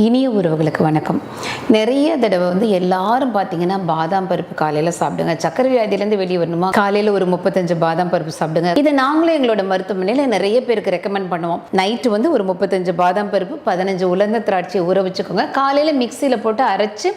இனிய உறவுகளுக்கு வணக்கம். நிறைய தடவை எல்லாரும் பார்த்தீங்கன்னா பாதாம் பருப்பு காலையில் சாப்பிடுங்க, சக்கரை வியாதியிலேருந்து வெளியே வரணுமா காலையில் ஒரு 35 பாதாம் பருப்பு சாப்பிடுங்க. இதை நாங்களே எங்களோட மருத்துவமனையில் நிறைய பேருக்கு ரெக்கமெண்ட் பண்ணுவோம். நைட்டு ஒரு 35 பாதாம் பருப்பு 15 உலர்ந்த திராட்சையை ஊற வச்சுக்கோங்க. காலையில் மிக்சியில் போட்டு அரைச்சி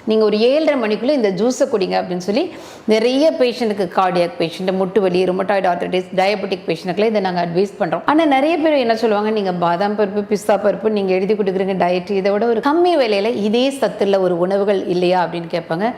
நீங்கள் ஒரு 7:30 மணிக்குள்ளே இந்த ஜூஸை குடிங்க அப்படின்னு சொல்லி நிறைய பேஷண்ட்டுக்கு, கார்டியாக் பேஷண்ட், முட்டு வலி, ருமட்டாய்டு ஆர்த்தரைட்டிஸ், டயபெட்டிக் பேஷண்ட்டுக்குலாம் இதை நாங்கள் அட்வைஸ் பண்ணுறோம். ஆனால் நிறைய பேர் என்ன சொல்லுவாங்க, நீங்கள் பாதாம் பருப்பு, பிஸ்தா பருப்பு நீங்கள் எழுதி கொடுக்குறீங்க டயட், இதை விட ஒரு கம்மி விலையில் இதே சத்துள்ள ஒரு உணவுகள் இல்லையா அப்படின்னு கேட்பாங்க.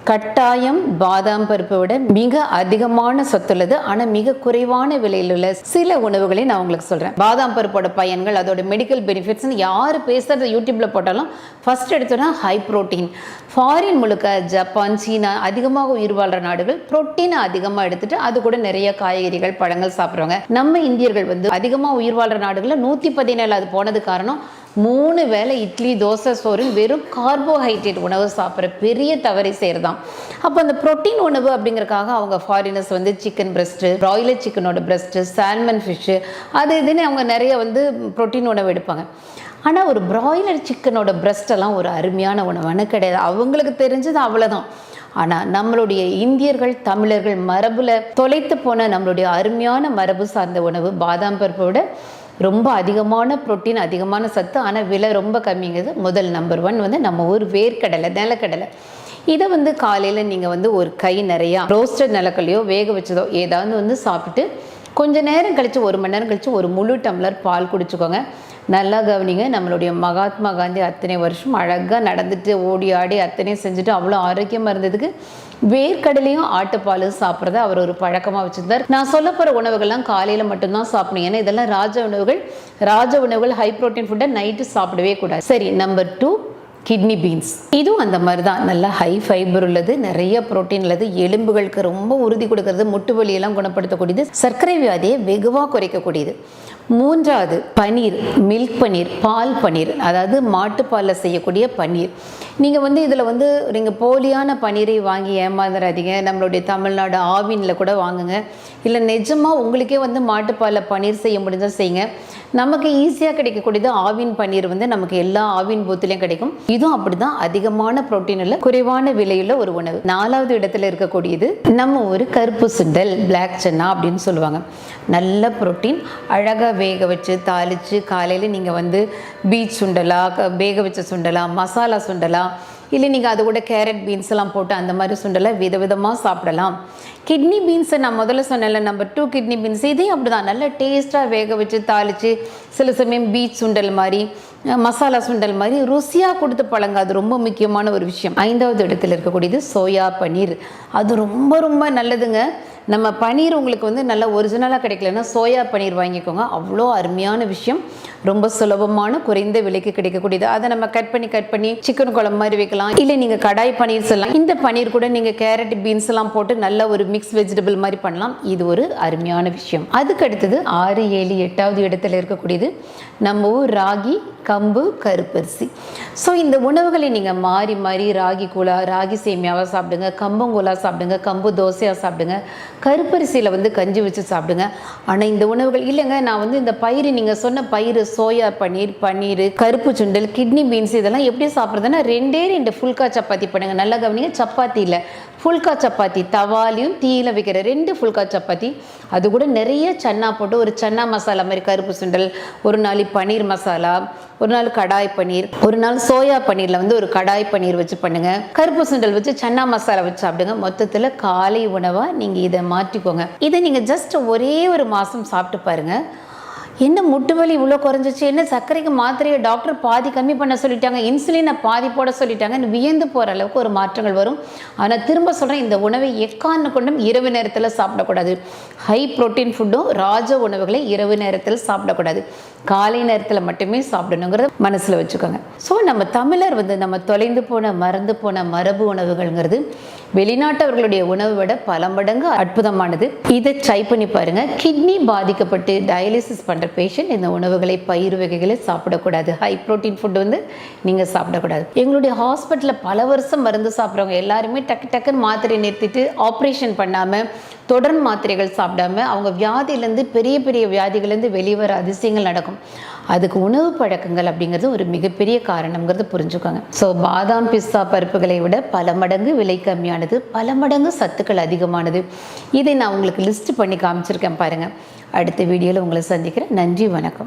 கட்டாயம் பாதாம் பருப்பை விட மிக அதிகமான சத்துள்ளது, ஆனால் மிக குறைவான விலையில் உள்ள சில உணவுகளை நான் உங்களுக்கு சொல்கிறேன். பாதாம் பருப்போட பயன்கள், அதோட மெடிக்கல் பெனிஃபிட்ஸ் யார் பேசுறது யூடியூப்பில் போட்டாலும் ஃபர்ஸ்ட் எடுத்தோன்னா ஹை ப்ரோட்டீன். ஃபாரின் முழுக்க ஜப்பான், சீனா அதிகமாக உயிர் வாழ்கிற நாடுகள் புரோட்டீனை அதிகமாக எடுத்துட்டு அது கூட நிறைய காய்கறிகள், பழங்கள் சாப்பிட்றவங்க. நம்ம இந்தியர்கள் அதிகமாக உயிர் வாழ்கிற நாடுகளில் 117 அது போனது காரணம் 3 வேளை இட்லி, தோசை, சோறு வெறும் கார்போஹைட்ரேட் உணவு சாப்பிட்ற பெரிய தவறை செய்கிறதாம். அப்போ அந்த ப்ரோட்டீன் உணவு அப்படிங்கிறக்காக அவங்க ஃபாரினர்ஸ் சிக்கன் பிரெஸ்ட்டு, பிராய்லர் சிக்கனோட பிரெஸ்ட்டு, சால்மன் ஃபிஷ்ஷு, அது இதுன்னு அவங்க நிறைய ப்ரோட்டீன் உணவு எடுப்பாங்க. ஆனால் ஒரு பிராய்லர் சிக்கனோட பிரெஸ்டெல்லாம் ஒரு அருமையான உணவான கிடையாது. அவங்களுக்கு தெரிஞ்சது அவ்வளோதான். ஆனால் நம்மளுடைய இந்தியர்கள், தமிழர்கள் மரபில் தொலைத்து போன நம்மளுடைய அருமையான மரபு சார்ந்த உணவு பாதாம் பருப்போட ரொம்ப அதிகமான ப்ரோட்டீன், அதிகமான சத்து, ஆனால் விலை ரொம்ப கம்மிங்கிறது. முதல் நம்பர் 1 நம்ம ஊர் வேர்க்கடலை, நிலக்கடலை. இதை காலையில் நீங்கள் ஒரு கை நிறையா ரோஸ்டட் நிலக்கடலையோ வேக வச்சதோ ஏதாவது சாப்பிட்டு கொஞ்ச நேரம் கழித்து, 1 மணி நேரம் கழித்து ஒரு முழு டம்ளர் பால் குடிச்சுக்கோங்க. நல்லா கவனிங்க, நம்மளுடைய மகாத்மா காந்தி அத்தனை வருஷம் அழகாக நடந்துட்டு ஓடி ஆடி அத்தனை செஞ்சுட்டு அவ்வளோ ஆரோக்கியமாக இருந்ததுக்கு வேர்க்கடலையும் ஆட்டுப்பாலும் சாப்பிட்றத அவர் ஒரு பழக்கமாக வச்சுருந்தார். நான் சொல்ல போகிற உணவுகள்லாம் காலையில் மட்டும்தான் சாப்பிடணும். ஏன்னா இதெல்லாம் ராஜ உணவுகள், ஹை ப்ரோட்டீன் ஃபுட்டை நைட்டு சாப்பிடவே கூடாது. சரி, நம்பர் 2 கிட்னி பீன்ஸ். இதுவும் அந்த மாதிரி தான், நல்லா ஹை ஃபைபர் உள்ளது, நிறைய ப்ரோட்டீன் உள்ளது, எலும்புகளுக்கு ரொம்ப உறுதி கொடுக்கறது, முட்டு வலியெல்லாம் குணப்படுத்தக்கூடியது, சர்க்கரை வியாதியை வெகுவாக குறைக்கக்கூடியது. 3வது பன்னீர், மில்க் பன்னீர், பால் பன்னீர், அதாவது மாட்டுப்பாலில் செய்யக்கூடிய பன்னீர். நீங்கள் இதில் நீங்கள் போலியான பன்னீரை வாங்கி ஏமாந்துடாதீங்க. நம்மளுடைய தமிழ்நாடு ஆவினில் கூட வாங்குங்க. இல்லை நிஜமாக உங்களுக்கே மாட்டுப்பாலில் பன்னீர் செய்ய முடிஞ்சால் செய்யுங்க. நமக்கு ஈஸியாக கிடைக்கக்கூடியது ஆவின் பன்னீர் நமக்கு எல்லா ஆவின் பூத்துலேயும் கிடைக்கும். இதுவும் அப்படி தான், அதிகமான ப்ரோட்டீன் உள்ள குறைவான விலையுள்ள ஒரு உணவு. 4வது இடத்துல இருக்கக்கூடியது நம்ம ஒரு கருப்பு சுண்டல், பிளாக் சன்னா அப்படின்னு சொல்லுவாங்க. நல்ல ப்ரோட்டீன், அழகாக வேக வச்சு தாளித்து காலையில் நீங்கள் பீச் சுண்டலா, வேக வச்ச சுண்டலா, மசாலா சுண்டலா, இல்லை நீங்கள் அது கூட கேரட் பீன்ஸ் எல்லாம் போட்டு அந்த மாதிரி சுண்டலை விதவிதமாக சாப்பிடலாம். கிட்னி பீன்ஸை நான் முதல்ல சொன்னேன்ல, நம்பர் 2 கிட்னி பீன்ஸ், இதையும் அப்படி தான் நல்லா டேஸ்ட்டாக வேக வச்சு தாளித்து சில சமயம் பீச் சுண்டல் மாதிரி, மசாலா சுண்டல் மாதிரி ருசியாக கொடுத்து பழங்க. அது ரொம்ப முக்கியமான ஒரு விஷயம். 5வது இடத்துல இருக்கக்கூடியது சோயா பன்னீர். அது ரொம்ப ரொம்ப நல்லதுங்க. நம்ம பன்னீர் உங்களுக்கு நல்லா ஒரிஜினலாக கிடைக்கலன்னா சோயா பன்னீர் வாங்கிக்கோங்க. அவ்வளோ அருமையான விஷயம், ரொம்ப சுலபமான குறைந்த விலைக்கு கிடைக்கக்கூடியது. அதை நம்ம கட் பண்ணி சிக்கன் குழம்பு மாதிரி வைக்கலாம். இல்லை நீங்கள் கடாய் பன்னீர் சொல்லலாம். இந்த பன்னீர் கூட நீங்கள் கேரட், பீன்ஸ் எல்லாம் போட்டு நல்ல ஒரு மிக்ஸ் வெஜிடபிள் மாதிரி பண்ணலாம். இது ஒரு அருமையான விஷயம். அதுக்கு அடுத்தது 6, 7, 8வது இடத்துல இருக்கக்கூடியது நம்ம ஊர் ராகி, கம்பு, கருப்பரிசி. ஸோ இந்த உணவுகளை நீங்கள் மாறி மாறி ராகி கூழா, ராகி சேமியாவாக சாப்பிடுங்க, கம்பங்கூழா சாப்பிடுங்க, கம்பு தோசையாக சாப்பிடுங்க, கருப்பரிசியில் கஞ்சி வச்சு சாப்பிடுங்க. ஆனால் இந்த உணவுகள் இல்லைங்க, நான் இந்த பயிர், நீங்கள் சொன்ன பயிர், சோயா பன்னீர், கருப்பு சுண்டல், கிட்னி பீன்ஸ், இதெல்லாம் எப்படி சாப்பிட்றதுன்னா 2 ஃபுல்கா சப்பாத்தி பண்ணுங்க. நல்லா கவனிங்க, சப்பாத்தி இல்லை, ஃபுல்கா சப்பாத்தி, தவாலையும் தீயில வைக்கிற 2 ஃபுல்கா சப்பாத்தி, அது கூட நிறைய சன்னா போட்டு ஒரு சன்னா மசாலா மாதிரி கருப்பு சுண்டல், ஒரு நாள் பன்னீர் மசாலா, ஒரு நாள் கடாய் பன்னீர், ஒரு நாள் சோயா பன்னீரில் ஒரு கடாய் பன்னீர் வச்சு பண்ணுங்க, கருப்பு சுண்டல் வச்சு சன்னா மசாலா வச்சு சாப்பிடுங்க. மொத்தத்தில் காலை உணவாக நீங்கள் இதை மாற்றிக்கோங்க. இதை நீங்கள் ஜஸ்ட் ஒரே ஒரு மாதம் சாப்பிட்டு பாருங்கள். என்ன முட்டு வலி இவ்வளோ குறைஞ்சிச்சு, என்ன சர்க்கரைக்கு மாத்திரையை டாக்டர் பாதி கம்மி பண்ண சொல்லிட்டாங்க, இன்சுலினை பாதி போட சொல்லிட்டாங்கன்னு வியந்து போகிற அளவுக்கு ஒரு மாற்றங்கள் வரும். ஆனால் திரும்ப சொல்கிறேன், இந்த உணவை எக்காரணம் கொண்டும் இரவு நேரத்தில் சாப்பிடக்கூடாது. ஹை ப்ரோட்டீன் ஃபுட்டும் ராஜ உணவுகளை இரவு நேரத்தில் சாப்பிடக்கூடாது, காலை நேரத்தில் மட்டுமே சாப்பிடணுங்கிறத மனசில் வச்சுக்கோங்க. ஸோ நம்ம தமிழர் நம்ம தொலைந்து போன, மறந்து போன மரபு உணவுகள்ங்கிறது வெளிநாட்டவர்களுடைய உணவை விட பல மடங்கு அற்புதமானது. இதை ட்ரை பண்ணி பாருங்க. கிட்னி பாதிக்கப்பட்டு டயாலிசிஸ் பண்ணுற பேஷண்ட் இந்த உணவுகளை, பயிர் வகைகளை சாப்பிடக்கூடாது. ஹை ப்ரோட்டீன் ஃபுட் நீங்கள் சாப்பிடக்கூடாது. எங்களுடைய ஹாஸ்பிட்டலில் பல வருஷம் மருந்து சாப்பிட்றவங்க எல்லாருமே டக்குன்னு மாத்திரை நிறுத்திட்டு ஆப்ரேஷன் பண்ணாமல் தொடர் மாத்திரைகள் சாப்பிடாம அவங்க வியாதியிலேருந்து, பெரிய பெரிய வியாதிகள்லேருந்து வெளிவர அதிசயங்கள் நடக்கும். அதுக்கு உணவு பழக்கங்கள் அப்படிங்கிறது ஒரு மிகப்பெரிய காரணங்கிறது புரிஞ்சுக்கோங்க. ஸோ பாதாம் பிஸ்தா பருப்புகளை விட பல மடங்கு விலை கம்மியானது, பல மடங்கு சத்துக்கள் அதிகமானது. இதை நான் உங்களுக்கு லிஸ்ட் பண்ணி காமிச்சிருக்கேன் பாருங்கள். அடுத்த வீடியோவில் உங்களை சந்திக்கிறேன். நன்றி, வணக்கம்.